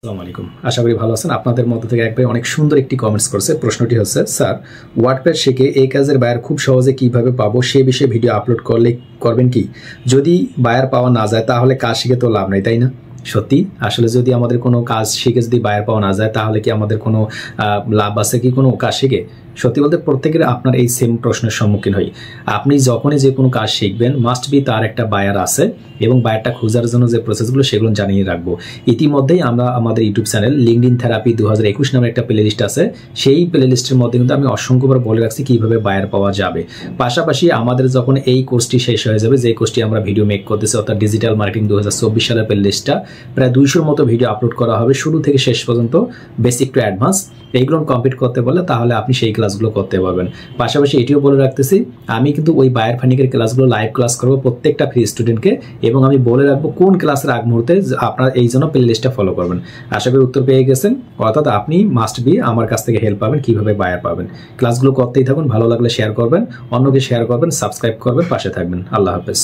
আসসালামু আলাইকুম। আশা করি ভালো আছেন। আপনাদের মধ্য থেকে এক ভাই অনেক সুন্দর একটি কমেন্টস করছে। প্রশ্নটি হচ্ছে, স্যার ওয়ার্ডপ্যাড শিখে এই কাজের বায়ার খুব সহজে কিভাবে পাবো সে বিষয়ে ভিডিও আপলোড করবেন কি? যদি বায়ার পাওয়া না যায় তাহলে কাজ শিখে তো লাভ নাই, তাই না? সত্যি আসলে যদি আমাদের কোনো কাজ শিখে যদি বায়ার পাওয়া না যায় তাহলে কি আমাদের কোনো লাভ আছে কি কোনো কাজ শিখে? সত্যি বলতে প্রত্যেকের আপনার এই সেম প্রশ্নের সম্মুখীন হই। আপনি যখনই যে কোনো কাজ শিখবেন মাস্ট বি তার একটা বায়ার আছে এবং বায়ারটা খোঁজার জন্য যে প্রসেসগুলো সেগুলো জানিয়ে রাখবো। ইতিমধ্যেই আমরা আমাদের ইউটিউব চ্যানেল লিঙ্কডইন থেরাপি 2021 নামে একটা প্লে লিস্ট আছে, সেই প্লে লিস্টের মধ্যে কিন্তু আমি অসংখ্যবার বলে রাখছি কিভাবে বায়ার পাওয়া যাবে। পাশাপাশি আমাদের যখন এই কোর্সটি শেষ হয়ে যাবে, যে কোর্সটি আমরা ভিডিও মেক করতেছি অর্থাৎ ডিজিটাল মার্কেটিং 2024 সালের প্লে লিস্টটা প্রায় 200-র মতো ভিডিও আপলোড করা হবে শুরু থেকে শেষ পর্যন্ত, বেসিক টু অ্যাডভান্স। এইগুলো কমপ্লিট করতে বললে তাহলে আপনি সেই ক্লাসগুলো করতে পারবেন। পাশাপাশি এটিও বলে রাখতেছি, আমি কিন্তু ওই বায়ার ফান্ডিংয়ের ক্লাসগুলো লাইভ ক্লাস করবো প্রত্যেকটা ফ্রি স্টুডেন্টকে, এবং আমি বলে রাখবো কোন ক্লাসের আগ মুহূর্তে আপনারা এই জন্য প্লে লিস্টটা ফলো করবেন। আশা করি উত্তর পেয়ে গেছেন, অর্থাৎ আপনি মাস্ট বি আমার কাছ থেকে হেল্প পাবেন কিভাবে বায়ার পাবেন। ক্লাসগুলো করতেই থাকুন, ভালো লাগলে শেয়ার করবেন, অন্যকে শেয়ার করবেন, সাবস্ক্রাইব করবেন, পাশে থাকবেন। আল্লাহ হাফেজ।